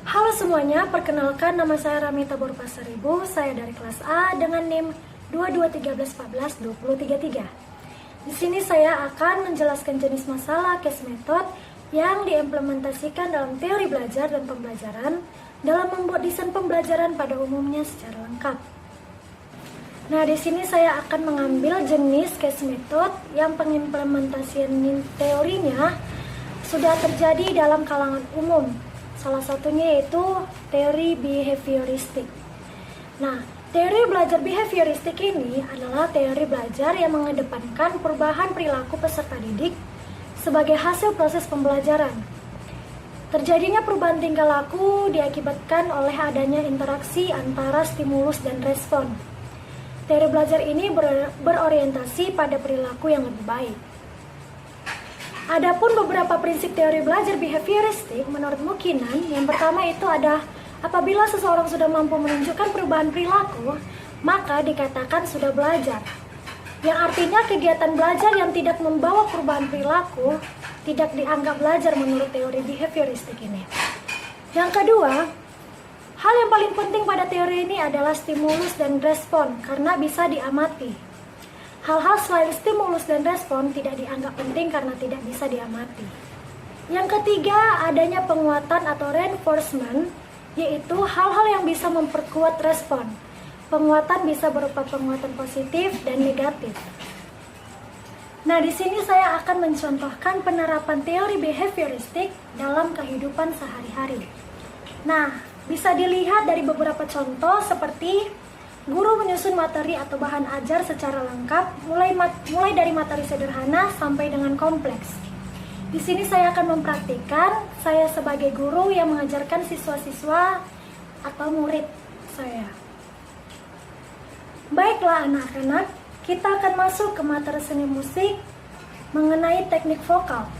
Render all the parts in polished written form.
Halo semuanya, perkenalkan nama saya Ramita Borpasaribu. Saya dari kelas A dengan NIM 2213142033. Di sini saya akan menjelaskan jenis masalah case method yang diimplementasikan dalam teori belajar dan pembelajaran dalam membuat desain pembelajaran pada umumnya secara lengkap. Nah, di sini saya akan mengambil jenis case method yang pengimplementasian teorinya sudah terjadi dalam kalangan umum. Salah satunya yaitu teori behavioristik. Nah, teori belajar behavioristik ini adalah teori belajar yang mengedepankan perubahan perilaku peserta didik sebagai hasil proses pembelajaran. Terjadinya perubahan tingkah laku diakibatkan oleh adanya interaksi antara stimulus dan respon. Teori belajar ini berorientasi pada perilaku yang lebih baik. Adapun beberapa prinsip teori belajar behavioristik menurut Mukinan, yang pertama itu ada apabila seseorang sudah mampu menunjukkan perubahan perilaku, maka dikatakan sudah belajar. Yang artinya kegiatan belajar yang tidak membawa perubahan perilaku tidak dianggap belajar menurut teori behavioristik ini. Yang kedua, hal yang paling penting pada teori ini adalah stimulus dan respon karena bisa diamati. Hal-hal selain stimulus dan respon tidak dianggap penting karena tidak bisa diamati. Yang ketiga, adanya penguatan atau reinforcement, yaitu hal-hal yang bisa memperkuat respon. Penguatan bisa berupa penguatan positif dan negatif. Nah, di sini saya akan mencontohkan penerapan teori behavioristik dalam kehidupan sehari-hari. Nah, bisa dilihat dari beberapa contoh seperti guru menyusun materi atau bahan ajar secara lengkap, mulai dari materi sederhana sampai dengan kompleks. Di sini saya akan mempraktikkan saya sebagai guru yang mengajarkan siswa-siswa atau murid saya. Baiklah anak-anak, kita akan masuk ke materi seni musik mengenai teknik vokal.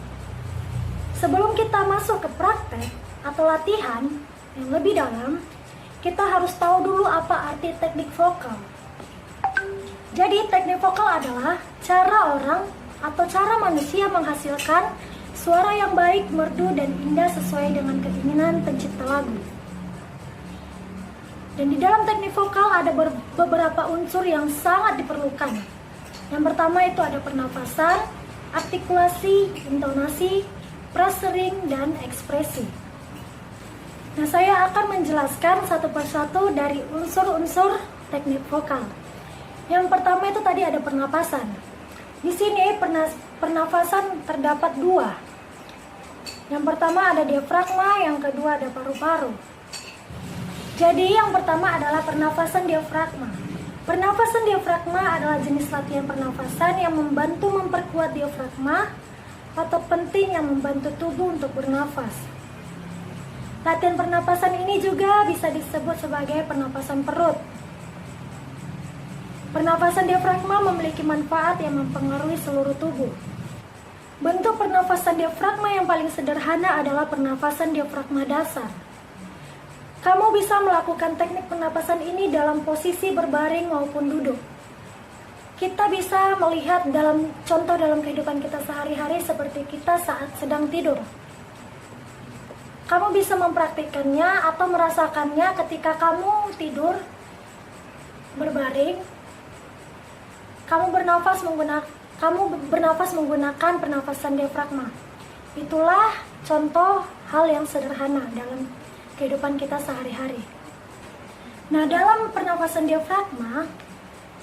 Sebelum kita masuk ke praktek atau latihan yang lebih dalam, kita harus tahu dulu apa arti teknik vokal. Jadi teknik vokal adalah cara orang atau cara manusia menghasilkan suara yang baik, merdu, dan indah sesuai dengan keinginan pencipta lagu. Dan di dalam teknik vokal ada beberapa unsur yang sangat diperlukan. Yang pertama itu ada pernafasan, artikulasi, intonasi, presering, dan ekspresi. Nah, saya akan menjelaskan satu persatu dari unsur-unsur teknik vokal. Yang pertama itu tadi ada pernapasan. Di sini pernafasan terdapat dua. Yang pertama ada diafragma, yang kedua ada paru-paru. Jadi yang pertama adalah pernafasan diafragma. Pernafasan diafragma adalah jenis latihan pernafasan yang membantu memperkuat diafragma atau penting yang membantu tubuh untuk bernafas. Latihan pernapasan ini juga bisa disebut sebagai pernapasan perut. Pernapasan diafragma memiliki manfaat yang mempengaruhi seluruh tubuh. Bentuk pernapasan diafragma yang paling sederhana adalah pernapasan diafragma dasar. Kamu bisa melakukan teknik pernapasan ini dalam posisi berbaring maupun duduk. Kita bisa melihat dalam contoh dalam kehidupan kita sehari-hari seperti kita saat sedang tidur. Kamu bisa mempraktikkannya atau merasakannya ketika kamu tidur berbaring. Kamu bernafas menggunakan pernafasan diafragma. Itulah contoh hal yang sederhana dalam kehidupan kita sehari-hari. Nah, dalam pernafasan diafragma,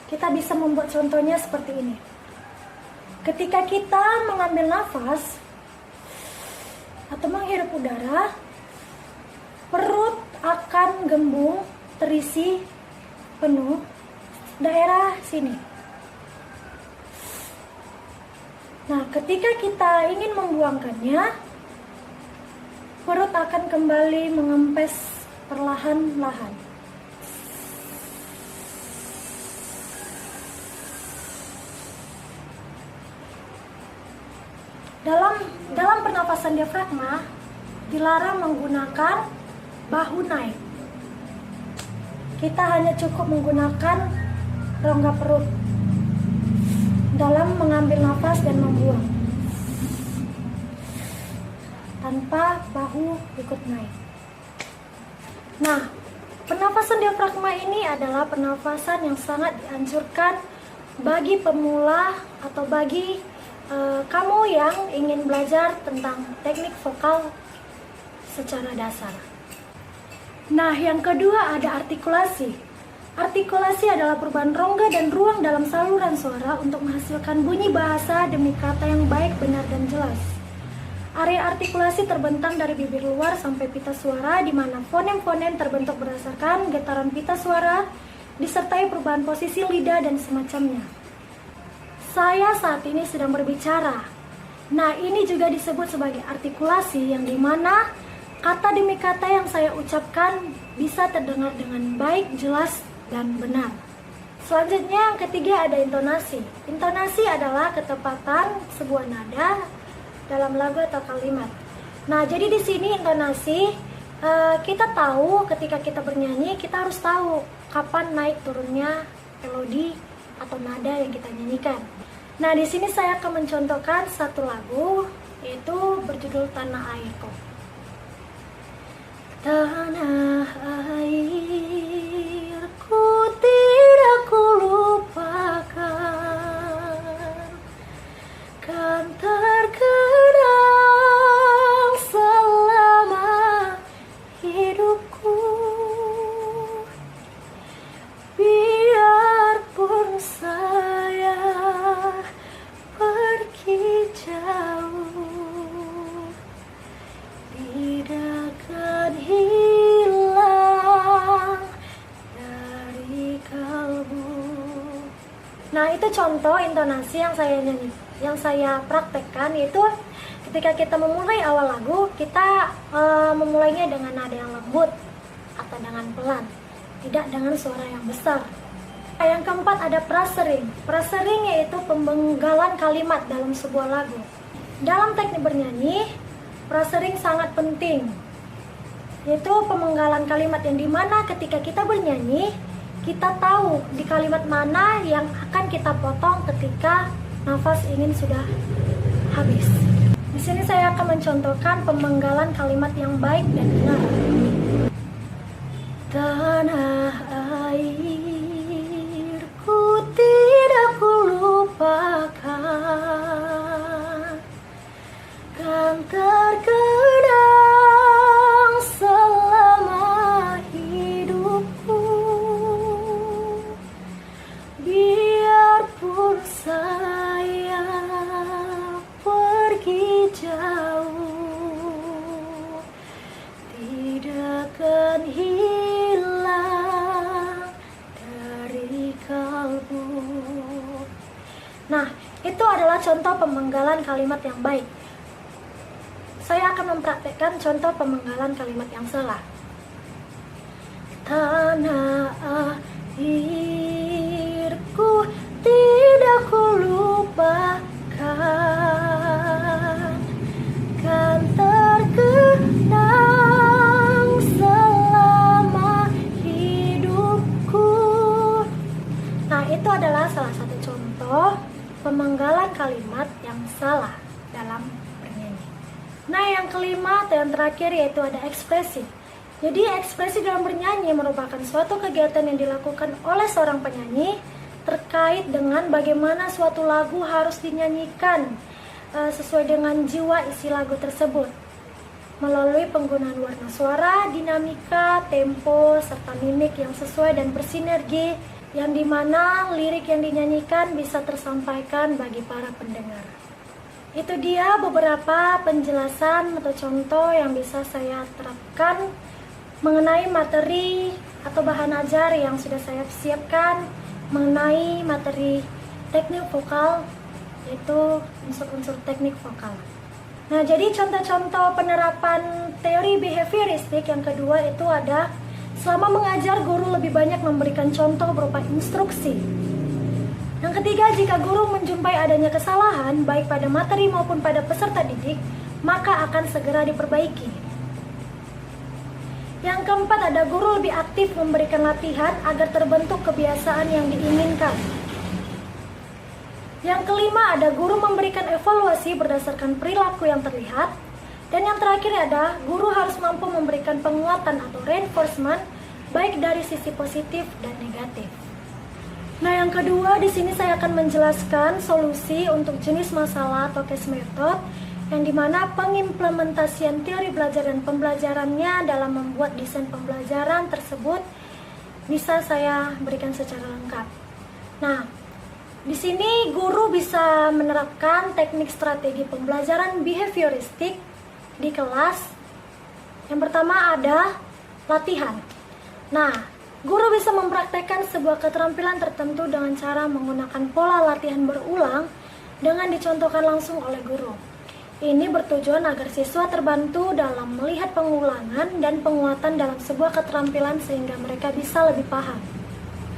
kita bisa membuat contohnya seperti ini. Ketika kita mengambil nafas atau menghirup udara, perut akan gembung, terisi penuh daerah sini. Nah, ketika kita ingin membuangkannya, perut akan kembali mengempes perlahan-lahan. Dalam pernafasan diafragma dilarang menggunakan bahu naik. Kita hanya cukup menggunakan rongga perut dalam mengambil nafas dan membuang. tanpa bahu ikut naik. Nah, pernafasan diafragma ini adalah pernafasan yang sangat dianjurkan bagi pemula atau bagi kamu yang ingin belajar tentang teknik vokal secara dasar. Nah, yang kedua ada artikulasi. Artikulasi adalah perubahan rongga dan ruang dalam saluran suara untuk menghasilkan bunyi bahasa demi kata yang baik, benar, dan jelas. Area artikulasi terbentang dari bibir luar sampai pita suara, di mana fonem-fonem terbentuk berdasarkan getaran pita suara, disertai perubahan posisi lidah dan semacamnya. Saya saat ini sedang berbicara. Nah, ini juga disebut sebagai artikulasi, yang dimana kata demi kata yang saya ucapkan bisa terdengar dengan baik, jelas, dan benar. Selanjutnya yang ketiga ada intonasi. Intonasi adalah ketepatan sebuah nada dalam lagu atau kalimat. Nah, jadi di sini intonasi kita tahu ketika kita bernyanyi, kita harus tahu kapan naik turunnya melodi atau nada yang kita nyanyikan. Nah, di sini saya akan mencontohkan satu lagu, yaitu berjudul Tanah Airku. Tanah airku tidak kulupakan, kan terkenang selama hidupku. Biarpun saya pergi jauh, tidak akan hilang dari kalbu. Nah, itu contoh intonasi yang saya praktekkan, yaitu ketika kita memulai awal lagu, kita memulainya dengan nada yang lembut atau dengan pelan, tidak dengan suara yang besar. Yang keempat ada prasering. Prasering yaitu pembenggalan kalimat dalam sebuah lagu. Dalam teknik bernyanyi, prasering sangat penting, yaitu pemenggalan kalimat, yang dimana ketika kita bernyanyi, kita tahu di kalimat mana yang akan kita potong ketika nafas ingin sudah habis. Di sini saya akan mencontohkan pemenggalan kalimat yang baik dan benar. Tanah airku tidak kulupakan, kan terkenang selama hidupku. Biarpun saya pergi jauh, tidak akan hilang dari kalbu. Nah, itu adalah contoh pemenggalan kalimat yang baik. Saya akan mempraktekkan contoh pemenggalan kalimat yang salah. Tanah airku tidak kulupakan, kan terkenang selama hidupku. Nah, itu adalah salah satu contoh pemenggalan kalimat yang salah dalam bernyanyi. Nah, yang kelima atau yang terakhir yaitu ada ekspresi. Jadi ekspresi dalam bernyanyi merupakan suatu kegiatan yang dilakukan oleh seorang penyanyi terkait dengan bagaimana suatu lagu harus dinyanyikan sesuai dengan jiwa isi lagu tersebut, melalui penggunaan warna suara, dinamika, tempo, serta mimik yang sesuai dan bersinergi, yang dimana lirik yang dinyanyikan bisa tersampaikan bagi para pendengar. Itu dia beberapa penjelasan atau contoh yang bisa saya terapkan mengenai materi atau bahan ajar yang sudah saya siapkan mengenai materi teknik vokal, yaitu unsur-unsur teknik vokal. Nah, jadi contoh-contoh penerapan teori behavioristik yang kedua itu ada selama mengajar, guru lebih banyak memberikan contoh berupa instruksi. Yang ketiga, jika guru menjumpai adanya kesalahan baik pada materi maupun pada peserta didik, maka akan segera diperbaiki. Yang keempat, ada guru lebih aktif memberikan latihan agar terbentuk kebiasaan yang diinginkan. Yang kelima, ada guru memberikan evaluasi berdasarkan perilaku yang terlihat. Dan yang terakhir adalah guru harus mampu memberikan penguatan atau reinforcement baik dari sisi positif dan negatif. Nah, yang kedua di sini saya akan menjelaskan solusi untuk jenis masalah atau case method yang dimana pengimplementasian teori belajar dan pembelajarannya dalam membuat desain pembelajaran tersebut bisa saya berikan secara lengkap. Nah, di sini guru bisa menerapkan teknik strategi pembelajaran behavioristik di kelas. Yang pertama ada latihan. Nah, guru bisa mempraktekkan sebuah keterampilan tertentu dengan cara menggunakan pola latihan berulang dengan dicontohkan langsung oleh guru. Ini bertujuan agar siswa terbantu dalam melihat pengulangan dan penguatan dalam sebuah keterampilan sehingga mereka bisa lebih paham.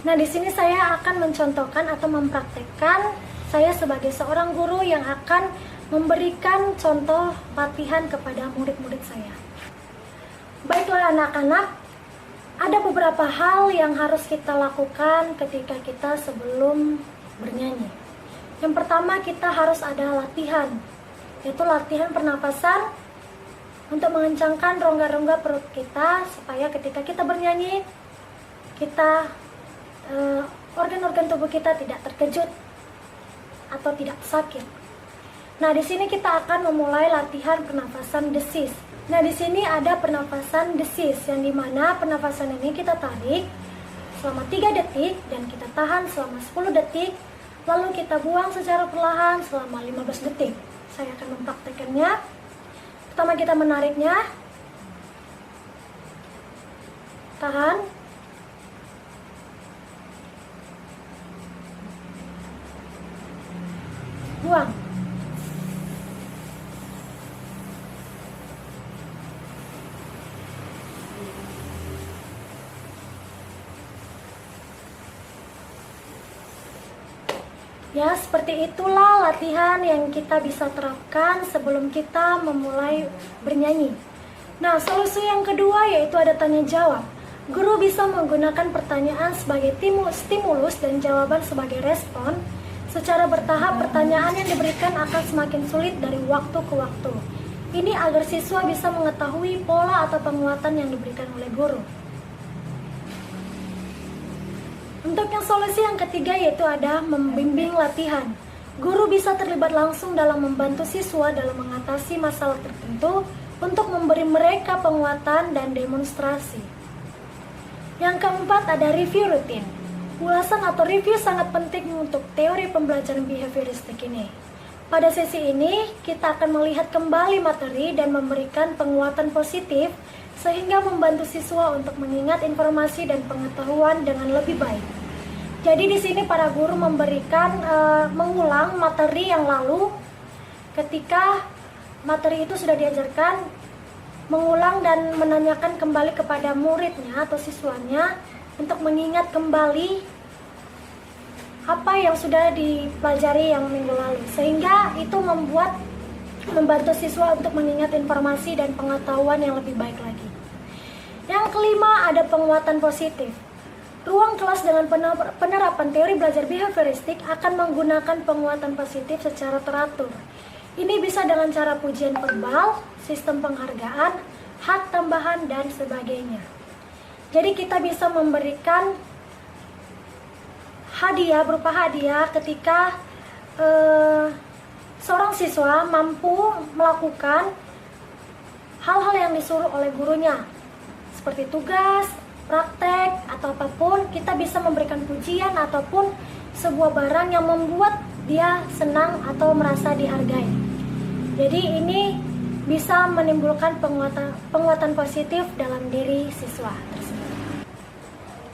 Nah, di sini saya akan mencontohkan atau mempraktekkan saya sebagai seorang guru yang akan memberikan contoh latihan kepada murid-murid saya. Baiklah anak-anak, ada beberapa hal yang harus kita lakukan ketika kita sebelum bernyanyi. Yang pertama, kita harus ada latihan, yaitu latihan pernapasan untuk mengencangkan rongga-rongga perut kita supaya ketika kita bernyanyi, organ-organ tubuh kita tidak terkejut atau tidak sakit. Nah, di sini kita akan memulai latihan pernapasan desis. Nah, di sini ada pernapasan desis yang dimana pernapasan ini kita tarik selama 3 detik dan kita tahan selama 10 detik, lalu kita buang secara perlahan selama 15 detik. Saya akan mempraktekannya. Pertama kita menariknya, tahan, buang. Ya, seperti itulah latihan yang kita bisa terapkan sebelum kita memulai bernyanyi. Nah, solusi yang kedua yaitu ada tanya jawab. Guru bisa menggunakan pertanyaan sebagai stimulus dan jawaban sebagai respon. Secara bertahap, pertanyaan yang diberikan akan semakin sulit dari waktu ke waktu. Ini agar siswa bisa mengetahui pola atau penguatan yang diberikan oleh guru. Untuk yang solusi yang ketiga yaitu ada membimbing latihan. Guru bisa terlibat langsung dalam membantu siswa dalam mengatasi masalah tertentu untuk memberi mereka penguatan dan demonstrasi. Yang keempat ada review rutin. Ulasan atau review sangat penting untuk teori pembelajaran behavioristik ini. Pada sesi ini, kita akan melihat kembali materi dan memberikan penguatan positif sehingga membantu siswa untuk mengingat informasi dan pengetahuan dengan lebih baik. Jadi di sini para guru memberikan mengulang materi yang lalu ketika materi itu sudah diajarkan, mengulang dan menanyakan kembali kepada muridnya atau siswanya untuk mengingat kembali apa yang sudah dipelajari yang minggu lalu, sehingga itu membantu siswa untuk mengingat informasi dan pengetahuan yang lebih baik lagi. Yang kelima ada penguatan positif. Ruang kelas dengan penerapan teori belajar behavioristik akan menggunakan penguatan positif secara teratur. Ini bisa dengan cara pujian verbal, sistem penghargaan, hak tambahan, dan sebagainya. Jadi kita bisa memberikan hadiah berupa hadiah ketika seorang siswa mampu melakukan hal-hal yang disuruh oleh gurunya, seperti tugas, praktek, atau apapun. Kita bisa memberikan pujian ataupun sebuah barang yang membuat dia senang atau merasa dihargai. Jadi ini bisa menimbulkan penguatan positif dalam diri siswa tersebut.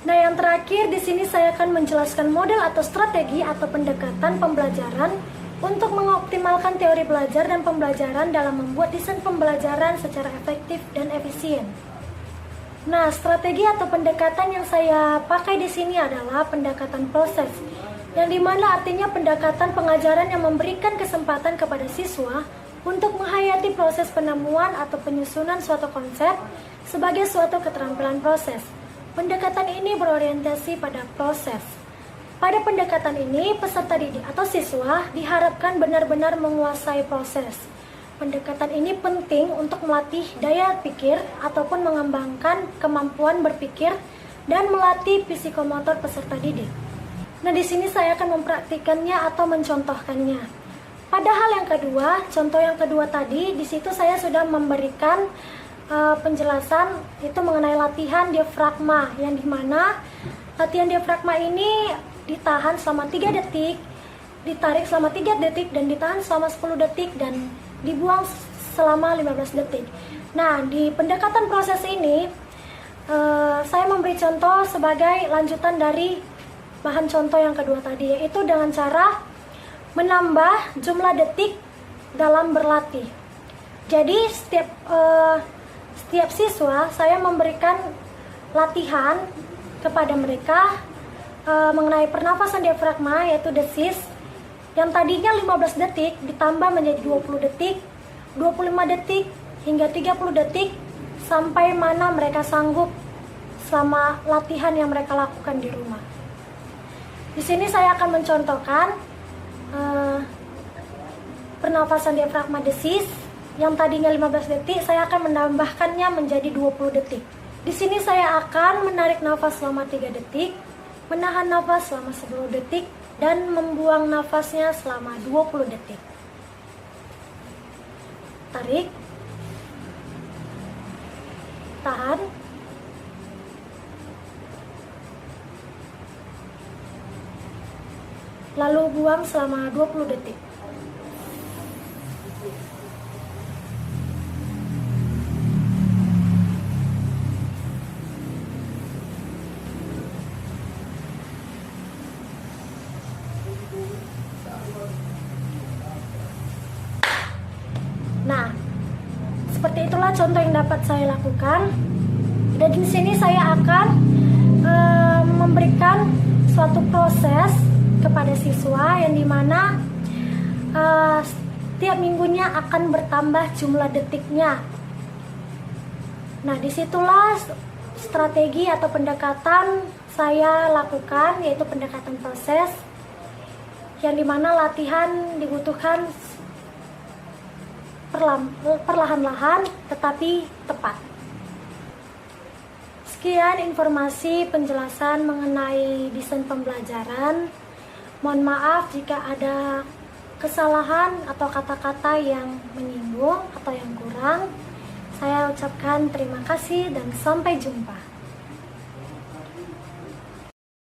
Nah, yang terakhir di sini saya akan menjelaskan model atau strategi atau pendekatan pembelajaran untuk mengoptimalkan teori belajar dan pembelajaran dalam membuat desain pembelajaran secara efektif dan efisien. Nah, strategi atau pendekatan yang saya pakai di sini adalah pendekatan proses, yang dimana artinya pendekatan pengajaran yang memberikan kesempatan kepada siswa untuk menghayati proses penemuan atau penyusunan suatu konsep sebagai suatu keterampilan proses. Pendekatan ini berorientasi pada proses. Pada pendekatan ini, peserta didik atau siswa diharapkan benar-benar menguasai proses. Pendekatan ini penting untuk melatih daya pikir ataupun mengembangkan kemampuan berpikir dan melatih psikomotor peserta didik. Nah, di sini saya akan mempraktikannya atau mencontohkannya. Padahal yang kedua, contoh yang kedua tadi, di situ saya sudah memberikan penjelasan itu mengenai latihan diafragma, yang dimana latihan diafragma ini ditahan selama 3 detik, ditarik selama 3 detik, dan ditahan selama 10 detik, dan dibuang selama 15 detik. Nah, di pendekatan proses ini saya memberi contoh sebagai lanjutan dari bahan contoh yang kedua tadi, yaitu dengan cara menambah jumlah detik dalam berlatih. Jadi setiap siswa saya memberikan latihan kepada mereka mengenai pernafasan diafragma, yaitu desis, yang tadinya 15 detik ditambah menjadi 20 detik, 25 detik, hingga 30 detik, sampai mana mereka sanggup selama latihan yang mereka lakukan di rumah. Di sini saya akan mencontohkan pernafasan diafragma desis yang tadinya 15 detik, saya akan menambahkannya menjadi 20 detik. Di sini saya akan menarik nafas selama 3 detik, menahan nafas selama 10 detik, dan membuang nafasnya selama 20 detik. Tarik, tahan, lalu buang selama 20 detik. Nah, seperti itulah contoh yang dapat saya lakukan. Dan di sini saya akan memberikan suatu proses kepada siswa yang dimana setiap minggunya akan bertambah jumlah detiknya. Nah, disitulah strategi atau pendekatan saya lakukan, yaitu pendekatan proses, yang dimana latihan dibutuhkan perlahan-lahan tetapi tepat. Sekian informasi penjelasan mengenai desain pembelajaran. Mohon maaf jika ada kesalahan atau kata-kata yang menyinggung atau yang kurang. Saya ucapkan terima kasih dan sampai jumpa.